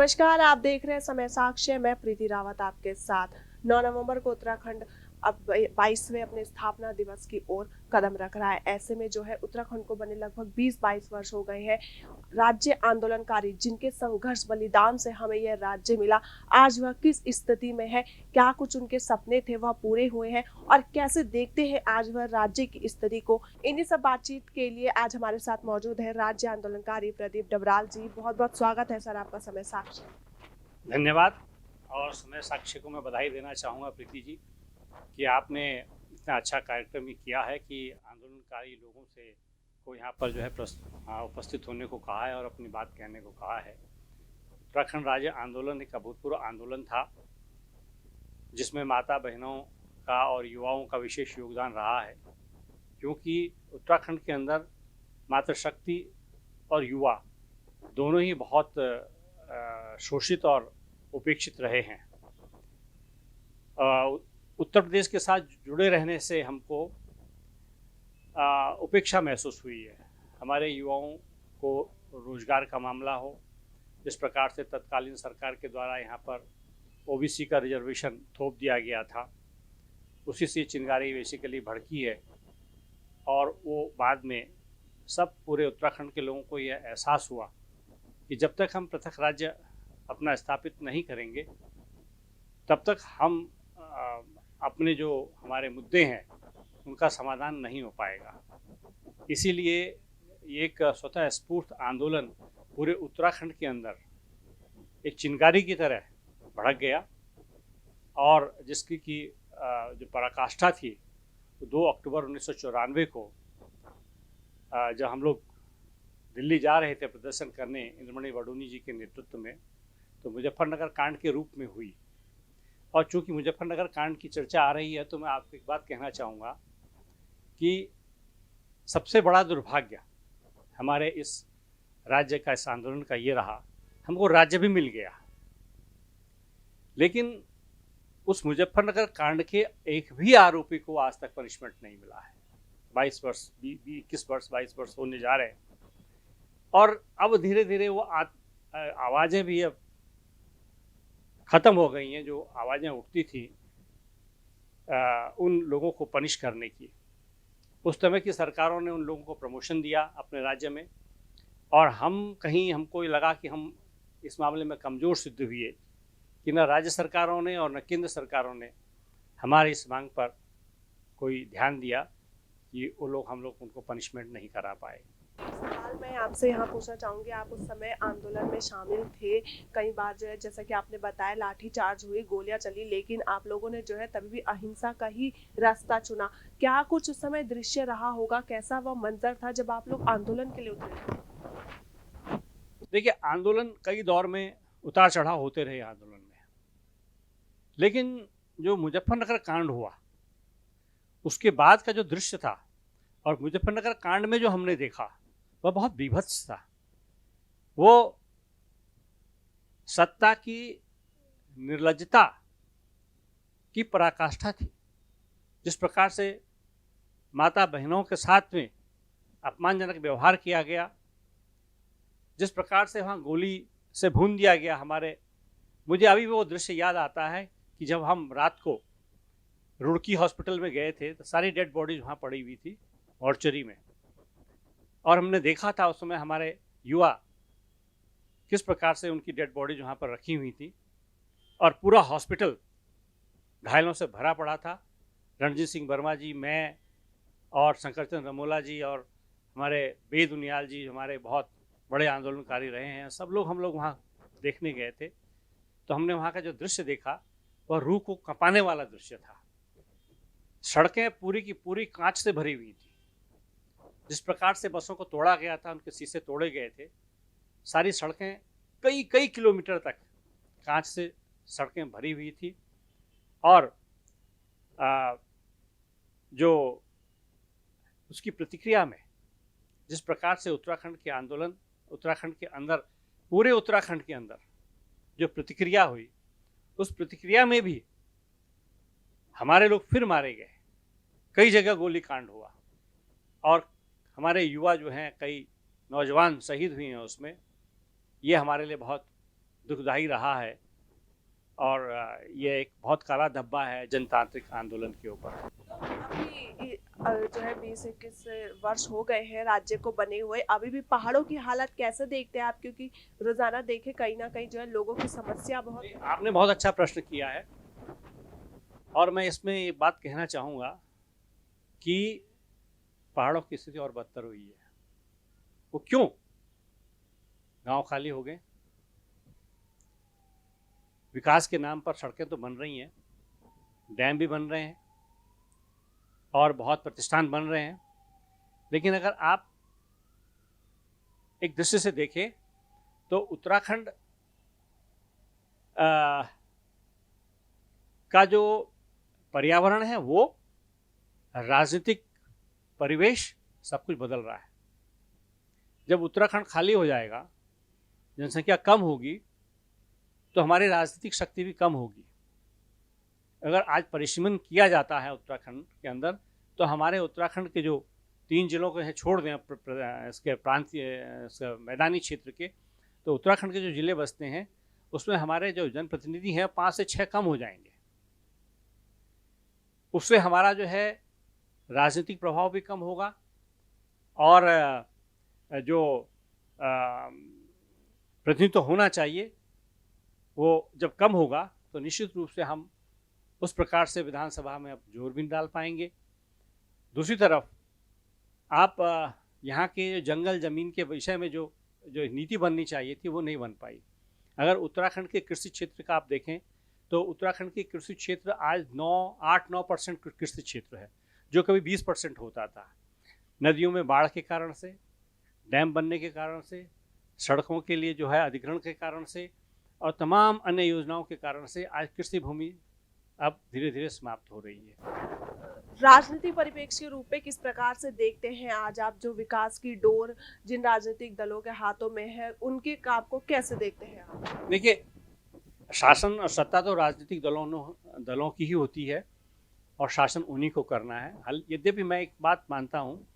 नमस्कार, आप देख रहे हैं समय साक्ष्य। मैं प्रीति रावत आपके साथ। 9 नवंबर को उत्तराखंड अब 22वें अपने स्थापना दिवस की ओर कदम रख रहा है। ऐसे में जो है उत्तराखंड को बने लगभग 20-22 वर्ष हो गए हैं। राज्य आंदोलनकारी जिनके संघर्ष बलिदान से हमें यह राज्य मिला, आज वह किस स्थिति में है, क्या कुछ उनके सपने थे वह पूरे हुए हैं और कैसे देखते हैं आज वह राज्य की स्थिति को। इन्हीं सब बातचीत के लिए आज हमारे साथ मौजूद है राज्य आंदोलनकारी प्रदीप डबराल जी। बहुत बहुत स्वागत है सर आपका समय साक्ष्य। धन्यवाद। और समय साक्ष्य को मैं बधाई देना चाहूँगा प्रीति जी कि आपने इतना अच्छा कार्यक्रम किया है कि आंदोलनकारी लोगों से को यहाँ पर जो है उपस्थित होने को कहा है और अपनी बात कहने को कहा है। उत्तराखंड राज्य आंदोलन एक अभूतपूर्व आंदोलन था जिसमें माता बहनों का और युवाओं का विशेष योगदान रहा है, क्योंकि उत्तराखंड के अंदर मातृशक्ति और युवा दोनों ही बहुत शोषित और उपेक्षित रहे हैं। उत्तर प्रदेश के साथ जुड़े रहने से हमको उपेक्षा महसूस हुई है। हमारे युवाओं को रोजगार का मामला हो, जिस प्रकार से तत्कालीन सरकार के द्वारा यहाँ पर ओबीसी का रिजर्वेशन थोप दिया गया था, उसी से चिंगारी बेसिकली भड़की है। और वो बाद में सब पूरे उत्तराखंड के लोगों को यह एहसास हुआ कि जब तक हम पृथक राज्य अपना स्थापित नहीं करेंगे तब तक हम अपने जो हमारे मुद्दे हैं उनका समाधान नहीं हो पाएगा। इसीलिए एक स्वतः स्फूर्त आंदोलन पूरे उत्तराखंड के अंदर एक चिंगारी की तरह भड़क गया और जिसकी की जो पराकाष्ठा थी 2 अक्टूबर 1994 को जब हम लोग दिल्ली जा रहे थे प्रदर्शन करने इंद्रमणि बडोनी जी के नेतृत्व में, तो मुजफ्फरनगर कांड के रूप में हुई। और चूंकि मुजफ्फरनगर कांड की चर्चा आ रही है तो मैं आपको एक बात कहना चाहूँगा कि सबसे बड़ा दुर्भाग्य हमारे इस राज्य का, इस आंदोलन का ये रहा, हमको राज्य भी मिल गया लेकिन उस मुजफ्फरनगर कांड के एक भी आरोपी को आज तक पनिशमेंट नहीं मिला है। 22 वर्ष 21 वर्ष 22 वर्ष होने जा रहे हैं और अब धीरे धीरे वो आवाज़ें भी अब ख़त्म हो गई हैं। जो आवाज़ें उठती थी उन लोगों को पनिश करने की, उस समय की सरकारों ने उन लोगों को प्रमोशन दिया अपने राज्य में और हमको ये लगा कि हम इस मामले में कमज़ोर सिद्ध हुए कि न राज्य सरकारों ने और न केंद्र सरकारों ने हमारी इस मांग पर कोई ध्यान दिया कि हम लोग उनको पनिशमेंट नहीं करा पाए। सवाल मैं आपसे यहाँ पूछना चाहूँगी, आप उस समय आंदोलन में शामिल थे। कई बार जो है जैसा कि आपने बताया लाठीचार्ज हुई, गोलियां चली, लेकिन आप लोगों ने जो है तभी भी अहिंसा का ही रास्ता चुना। क्या कुछ उस समय दृश्य रहा होगा, कैसा वह मंजर था जब आप लोग आंदोलन के लिए उतरे? देखिए, आंदोलन कई दौर में उतार चढ़ाव होते रहे आंदोलन में, लेकिन जो मुजफ्फरनगर कांड हुआ उसके बाद का जो दृश्य था और मुजफ्फरनगर कांड में जो हमने देखा वह बहुत बीभत्स था। वो सत्ता की निर्लज्जता की पराकाष्ठा थी। जिस प्रकार से माता बहनों के साथ में अपमानजनक व्यवहार किया गया, जिस प्रकार से वहाँ गोली से भून दिया गया मुझे अभी वो दृश्य याद आता है कि जब हम रात को रुड़की हॉस्पिटल में गए थे तो सारी डेड बॉडीज वहाँ पड़ी हुई थी मॉर्चरी में, और हमने देखा था उस समय हमारे युवा किस प्रकार से उनकी डेड बॉडीज वहाँ पर रखी हुई थी और पूरा हॉस्पिटल घायलों से भरा पड़ा था। रणजीत सिंह वर्मा जी, मैं और शंकरचंद रमोला जी और हमारे वेद उनियाल जी, हमारे बहुत बड़े आंदोलनकारी रहे हैं, सब लोग हम लोग वहाँ देखने गए थे। तो हमने वहाँ का जो दृश्य देखा वह रूह को कंपाने वाला दृश्य था। सड़कें पूरी की पूरी कांच से भरी हुई थी। जिस प्रकार से बसों को तोड़ा गया था, उनके शीशे तोड़े गए थे, सारी सड़कें कई कई किलोमीटर तक कांच से सड़कें भरी हुई थी। और जो उसकी प्रतिक्रिया में जिस प्रकार से उत्तराखंड के आंदोलन, उत्तराखंड के अंदर, पूरे उत्तराखंड के अंदर जो प्रतिक्रिया हुई, उस प्रतिक्रिया में भी हमारे लोग फिर मारे गए, कई जगह गोली कांड हुआ और हमारे युवा जो हैं, कई नौजवान शहीद हुए हैं उसमें। ये हमारे लिए बहुत दुखदाई रहा है और ये एक बहुत काला धब्बा है जनतांत्रिक आंदोलन के ऊपर। अभी जो है 20-21 वर्ष हो गए हैं राज्य को बने हुए, अभी भी पहाड़ों की हालत कैसे देखते हैं आप? क्योंकि रोजाना देखे कहीं ना कहीं जो है लोगों की समस्या बहुत। आपने बहुत अच्छा प्रश्न किया है और मैं इसमें ये बात कहना चाहूँगा कि पहाड़ों की स्थिति और बदतर हुई है। वो क्यों? गांव खाली हो गए, विकास के नाम पर सड़कें तो बन रही हैं, डैम भी बन रहे हैं और बहुत प्रतिष्ठान बन रहे हैं, लेकिन अगर आप एक दृष्टि से देखें तो उत्तराखंड का जो पर्यावरण है, वो राजनीतिक परिवेश सब कुछ बदल रहा है। जब उत्तराखंड खाली हो जाएगा, जनसंख्या कम होगी, तो हमारी राजनीतिक शक्ति भी कम होगी। अगर आज परिसीमन किया जाता है उत्तराखंड के अंदर, तो हमारे उत्तराखंड के जो 3 जिलों को छोड़ दें इसके प्रांतीय मैदानी क्षेत्र के, तो उत्तराखंड के जो जिले बसते हैं उसमें हमारे जो जनप्रतिनिधि हैं 5 से 6 कम हो जाएंगे। उससे हमारा जो है राजनीतिक प्रभाव भी कम होगा और जो प्रतिनिधित्व होना चाहिए वो जब कम होगा तो निश्चित रूप से हम उस प्रकार से विधानसभा में अब जोर भी नहीं डाल पाएंगे। दूसरी तरफ आप यहाँ के जंगल ज़मीन के विषय में जो नीति बननी चाहिए थी वो नहीं बन पाई। अगर उत्तराखंड के कृषि क्षेत्र का आप देखें तो उत्तराखंड के कृषि क्षेत्र आज 8-9% कृषि क्षेत्र है, जो कभी 20% होता था। नदियों में बाढ़ के कारण से, डैम बनने के कारण से, सड़कों के लिए जो है अधिग्रहण के कारण से और तमाम अन्य योजनाओं के कारण से आज कृषि भूमि अब धीरे धीरे समाप्त हो रही है। राजनीतिक परिप्रेक्ष्य के रूप में किस प्रकार से देखते हैं आज आप जो विकास की डोर जिन राजनीतिक दलों के हाथों में है, उनके काम को कैसे देखते हैं आप? देखिए, शासन और सत्ता तो राजनीतिक दलों की ही होती है और शासन उन्हीं को करना है। यद्यपि मैं एक बात मानता हूँ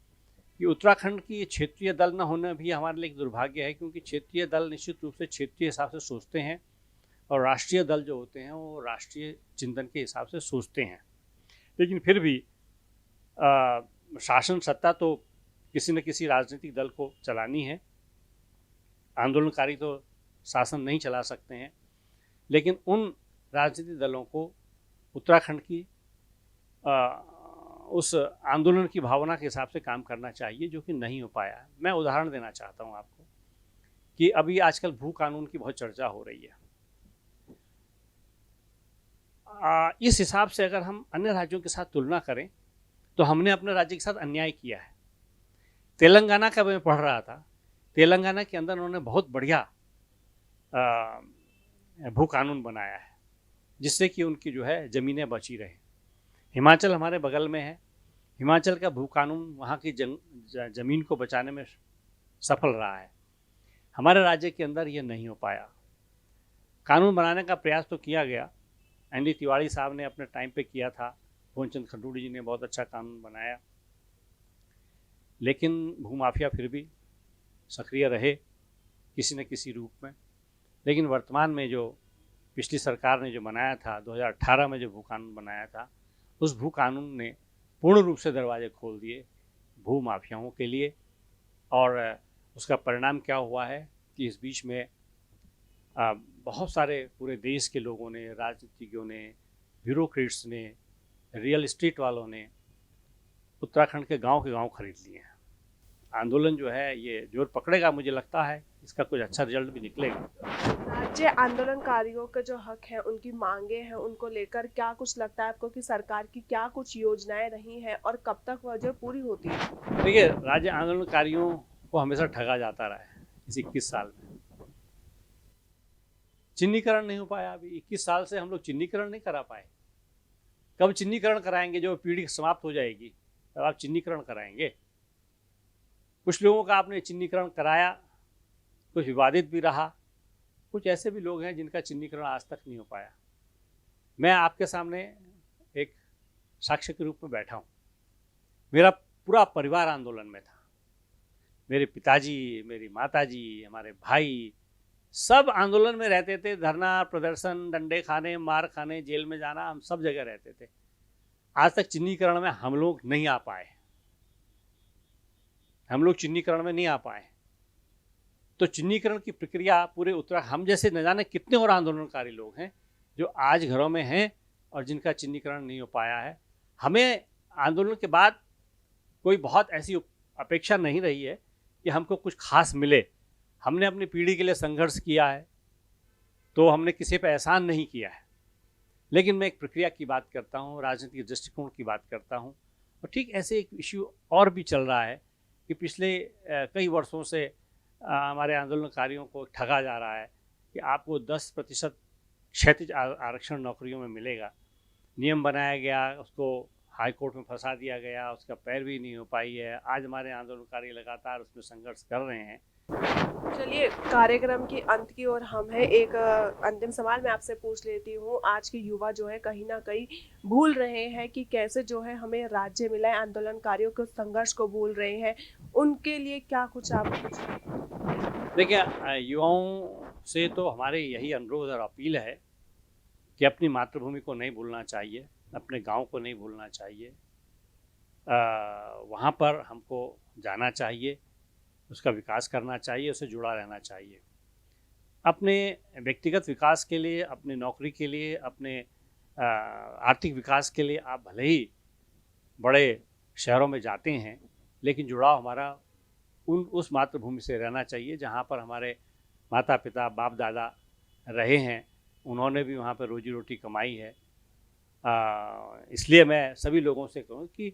कि उत्तराखंड की क्षेत्रीय दल न होना भी हमारे लिए एक दुर्भाग्य है, क्योंकि क्षेत्रीय दल निश्चित रूप से क्षेत्रीय हिसाब से सोचते हैं और राष्ट्रीय दल जो होते हैं वो राष्ट्रीय चिंतन के हिसाब से सोचते हैं। लेकिन फिर भी शासन सत्ता तो किसी न किसी राजनीतिक दल को चलानी है। आंदोलनकारी तो शासन नहीं चला सकते हैं, लेकिन उन राजनीतिक दलों को उत्तराखंड की उस आंदोलन की भावना के हिसाब से काम करना चाहिए, जो कि नहीं हो पाया। मैं उदाहरण देना चाहता हूं आपको कि अभी आजकल भू कानून की बहुत चर्चा हो रही है। इस हिसाब से अगर हम अन्य राज्यों के साथ तुलना करें तो हमने अपने राज्य के साथ अन्याय किया है। तेलंगाना का मैं पढ़ रहा था, तेलंगाना के अंदर उन्होंने बहुत बढ़िया भू कानून बनाया है, जिससे कि उनकी जो है ज़मीनें बची रहे। हिमाचल हमारे बगल में है, हिमाचल का भू कानून वहाँ की ज़मीन को बचाने में सफल रहा है। हमारे राज्य के अंदर ये नहीं हो पाया। कानून बनाने का प्रयास तो किया गया, एनडी तिवारी साहब ने अपने टाइम पे किया था, भुवनचंद खंडूड़ी जी ने बहुत अच्छा कानून बनाया, लेकिन भूमाफिया फिर भी सक्रिय रहे किसी न किसी रूप में। लेकिन वर्तमान में जो पिछली सरकार ने जो बनाया था, 2018 में जो भू कानून बनाया था, उस भू कानून ने पूर्ण रूप से दरवाजे खोल दिए भू माफियाओं के लिए। और उसका परिणाम क्या हुआ है कि इस बीच में बहुत सारे पूरे देश के लोगों ने, राजनीतिज्ञों ने, ब्यूरोक्रेट्स ने, रियल एस्टेट वालों ने उत्तराखंड के गांव खरीद लिए हैं। आंदोलन जो है ये जोर पकड़ेगा, मुझे लगता है इसका कुछ अच्छा रिजल्ट भी निकलेगा। राज्य आंदोलनकारियों के जो हक है, उनकी मांगे हैं, उनको लेकर क्या कुछ लगता है आपको कि सरकार की क्या कुछ योजनाएं रही हैं और कब तक वह जो पूरी होती है? देखिए, राज्य आंदोलनकारियों को हमेशा ठगा जाता रहा है इस 21 साल में। चिन्हीकरण नहीं हो पाया। अभी 21 साल से हम लोग चिन्हीकरण नहीं करा पाए। कब चिन्हीकरण कराएंगे? जो पीढ़ी समाप्त हो जाएगी तब आप चिन्हीकरण कराएंगे। कुछ लोगों का आपने चिन्हीकरण कराया, कुछ विवादित भी रहा, कुछ ऐसे भी लोग हैं जिनका चिन्हीकरण आज तक नहीं हो पाया। मैं आपके सामने एक साक्ष्य के रूप में बैठा हूँ। मेरा पूरा परिवार आंदोलन में था। मेरे पिताजी, मेरी माताजी, हमारे भाई, सब आंदोलन में रहते थे, धरना प्रदर्शन, डंडे खाने, मार खाने, जेल में जाना, हम सब जगह रहते थे। आज तक चिन्हीकरण में हम लोग नहीं आ पाए, हम लोग चिन्हीकरण में नहीं आ पाए। तो चिन्हीकरण की प्रक्रिया पूरे उत्तराखंड, हम जैसे न जाने कितने और आंदोलनकारी लोग हैं जो आज घरों में हैं और जिनका चिन्हीकरण नहीं हो पाया है। हमें आंदोलन के बाद कोई बहुत ऐसी अपेक्षा नहीं रही है कि हमको कुछ खास मिले। हमने अपनी पीढ़ी के लिए संघर्ष किया है, तो हमने किसी पर एहसान नहीं किया है। लेकिन मैं एक प्रक्रिया की बात करता हूँ, राजनीतिक दृष्टिकोण की बात करता हूँ। और ठीक ऐसे एक इश्यू और भी चल रहा है कि पिछले कई वर्षों से हमारे आंदोलनकारियों को ठगा जा रहा है कि आपको 10% क्षैतिज आरक्षण नौकरियों में मिलेगा। नियम बनाया गया, उसको हाई कोर्ट में फंसा दिया गया, उसका पैरवी नहीं हो पाई है। आज हमारे आंदोलनकारी लगातार उसमें संघर्ष कर रहे हैं। चलिए, कार्यक्रम की अंत की ओर हम है। एक अंतिम सवाल मैं आपसे पूछ लेती हूँ। आज के युवा जो है कहीं ना कहीं भूल रहे हैं कि कैसे जो है हमें राज्य मिला है, आंदोलनकारियों के संघर्ष को भूल रहे हैं। उनके लिए क्या कुछ आप देखिए, युवाओं से तो हमारे यही अनुरोध और अपील है कि अपनी मातृभूमि को नहीं भूलना चाहिए, अपने गांव को नहीं भूलना चाहिए। वहाँ पर हमको जाना चाहिए, उसका विकास करना चाहिए, उससे जुड़ा रहना चाहिए। अपने व्यक्तिगत विकास के लिए, अपनी नौकरी के लिए, अपने आर्थिक विकास के लिए आप भले ही बड़े शहरों में जाते हैं, लेकिन जुड़ाव हमारा उस मातृभूमि से रहना चाहिए जहाँ पर हमारे माता पिता, बाप दादा रहे हैं। उन्होंने भी वहाँ पर रोजी रोटी कमाई है। इसलिए मैं सभी लोगों से कहूँ कि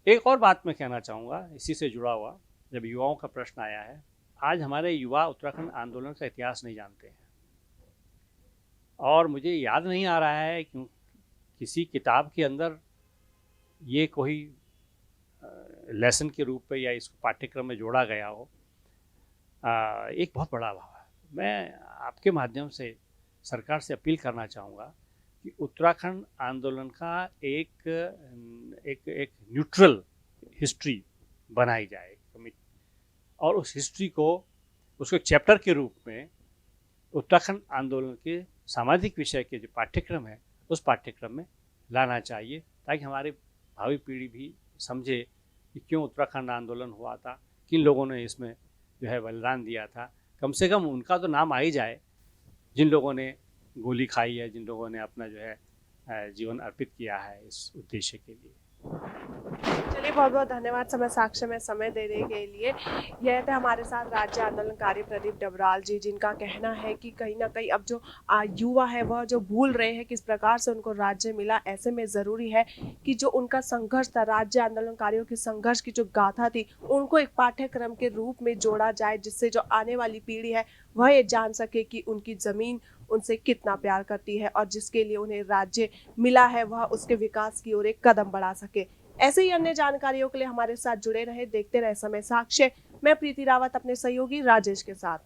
एक और बात मैं कहना चाहूँगा इसी से जुड़ा हुआ, जब युवाओं का प्रश्न आया है, आज हमारे युवा उत्तराखंड आंदोलन का इतिहास नहीं जानते हैं। और मुझे याद नहीं आ रहा है कि किसी किताब के अंदर ये कोई लेसन के रूप में या इसको पाठ्यक्रम में जोड़ा गया हो। एक बहुत बड़ा अभाव है। मैं आपके माध्यम से सरकार से अपील करना चाहूँगा कि उत्तराखंड आंदोलन का एक न्यूट्रल हिस्ट्री बनाई जाए और उस हिस्ट्री को उसको एक चैप्टर के रूप में उत्तराखंड आंदोलन के सामाजिक विषय के जो पाठ्यक्रम है उस पाठ्यक्रम में लाना चाहिए, ताकि हमारी भावी पीढ़ी भी समझे कि क्यों उत्तराखंड आंदोलन हुआ था, किन लोगों ने इसमें जो है बलिदान दिया था। कम से कम उनका तो नाम आ ही जाए जिन लोगों ने गोली खाई है, जिन लोगों ने अपना जो है जीवन अर्पित किया है इस उद्देश्य के लिए। चलिए, बहुत बहुत धन्यवाद समय साक्ष्य में समय देने के लिए। यह थे हमारे साथ राज्य आंदोलनकारी प्रदीप डबराल जी, जिनका कहना है कि कहीं ना कहीं अब जो युवा है वह जो भूल रहे हैं किस प्रकार से उनको राज्य मिला। ऐसे में ज़रूरी है कि जो उनका संघर्ष था, राज्य आंदोलनकारियों की संघर्ष की जो गाथा थी, उनको एक पाठ्यक्रम के रूप में जोड़ा जाए, जिससे जो आने वाली पीढ़ी है वह ये जान सके कि उनकी ज़मीन उनसे कितना प्यार करती है और जिसके लिए उन्हें राज्य मिला है वह उसके विकास की ओर एक कदम बढ़ा सके। ऐसे ही अन्य जानकारियों के लिए हमारे साथ जुड़े रहे, देखते रहे समय साक्ष्य। मैं प्रीति रावत अपने सहयोगी राजेश के साथ।